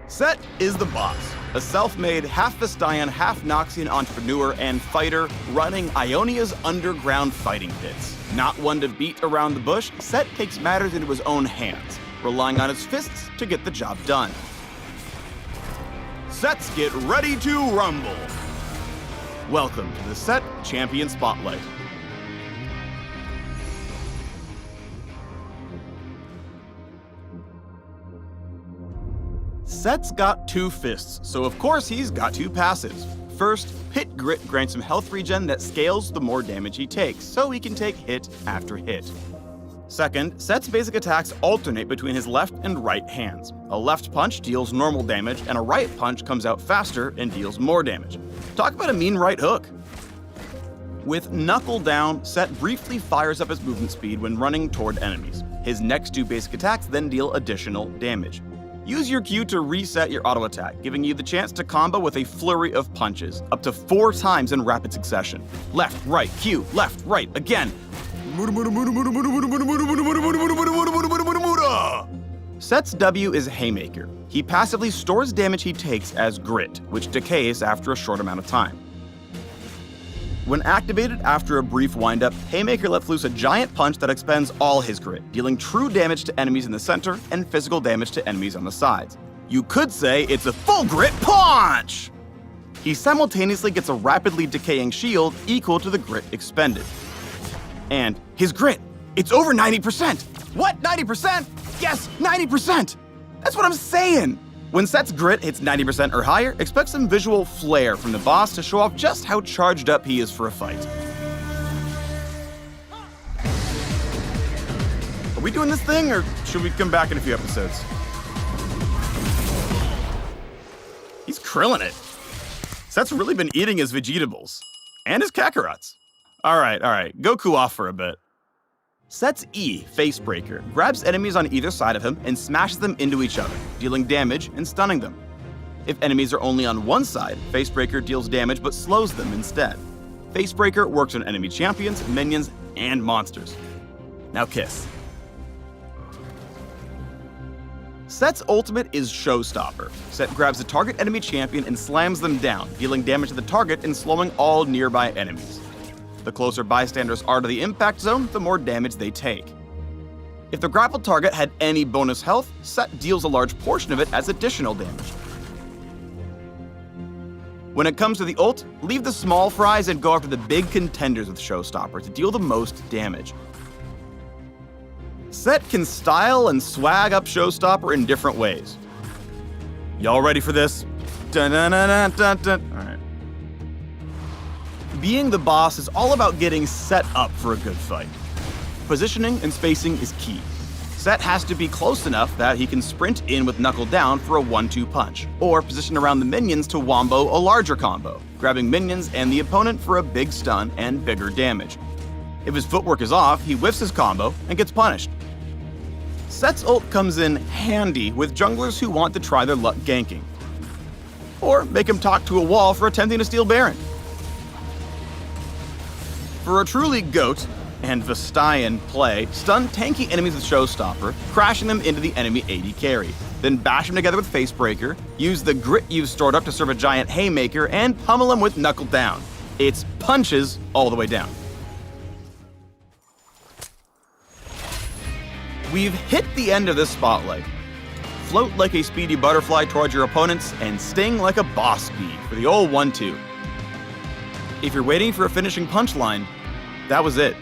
Sett is the boss, a self-made half-Vestian, half-Noxian entrepreneur and fighter running Ionia's underground fighting pits. Not one to beat around the bush, Sett takes matters into his own hands, relying on his fists to get the job done. Setts get ready to rumble! Welcome to the Sett Champion Spotlight. Sett's got two fists, so of course he's got two passives. First, Hit Grit grants him health regen that scales the more damage he takes, so he can take hit after hit. Second, Sett's basic attacks alternate between his left and right hands. A left punch deals normal damage, and a right punch comes out faster and deals more damage. Talk about a mean right hook. With Knuckle down, Sett briefly fires up his movement speed when running toward enemies. His next two basic attacks then deal additional damage. Use your Q to reset your auto attack, giving you the chance to combo with a flurry of punches, up to 4 times in rapid succession. Left, right, Q, left, right, again. Sett's W is Haymaker. He passively stores damage he takes as Grit, which decays after a short amount of time. When activated after a brief windup, Haymaker lets loose a giant punch that expends all his grit, dealing true damage to enemies in the center and physical damage to enemies on the sides. You could say it's a full grit punch! He simultaneously gets a rapidly decaying shield equal to the grit expended. And his grit, it's over 90%! What, 90%? Yes, 90%! That's what I'm saying! When Sett's grit hits 90% or higher, expect some visual flair from the boss to show off just how charged up he is for a fight. Are we doing this thing, or should we come back in a few episodes? He's krilling it. Sett's really been eating his Vegetables. And his Kakarots. Alright, go cool off for a bit. Sett's E, Facebreaker, grabs enemies on either side of him and smashes them into each other, dealing damage and stunning them. If enemies are only on one side, Facebreaker deals damage but slows them instead. Facebreaker works on enemy champions, minions, and monsters. Now kiss. Sett's ultimate is Showstopper. Sett grabs a target enemy champion and slams them down, dealing damage to the target and slowing all nearby enemies. The closer bystanders are to the impact zone, the more damage they take. If the grappled target had any bonus health, Sett deals a large portion of it as additional damage. When it comes to the ult, leave the small fries and go after the big contenders with Showstopper to deal the most damage. Sett can style and swag up Showstopper in different ways. Y'all ready for this? Dun-dun-dun-dun-dun-dun. All right. Being the boss is all about getting set up for a good fight. Positioning and spacing is key. Sett has to be close enough that he can sprint in with Knuckle down for a 1-2 punch, or position around the minions to wombo a larger combo, grabbing minions and the opponent for a big stun and bigger damage. If his footwork is off, he whiffs his combo and gets punished. Sett's ult comes in handy with junglers who want to try their luck ganking, or make him talk to a wall for attempting to steal Baron. For a truly GOAT and Vestian play, stun tanky enemies with Showstopper, crashing them into the enemy AD carry. Then bash them together with Facebreaker, use the grit you've stored up to serve a giant Haymaker, and pummel them with Knuckle down. It's punches all the way down. We've hit the end of this spotlight. Float like a speedy butterfly towards your opponents, and sting like a boss bee for the old 1-2. If you're waiting for a finishing punchline, that was it.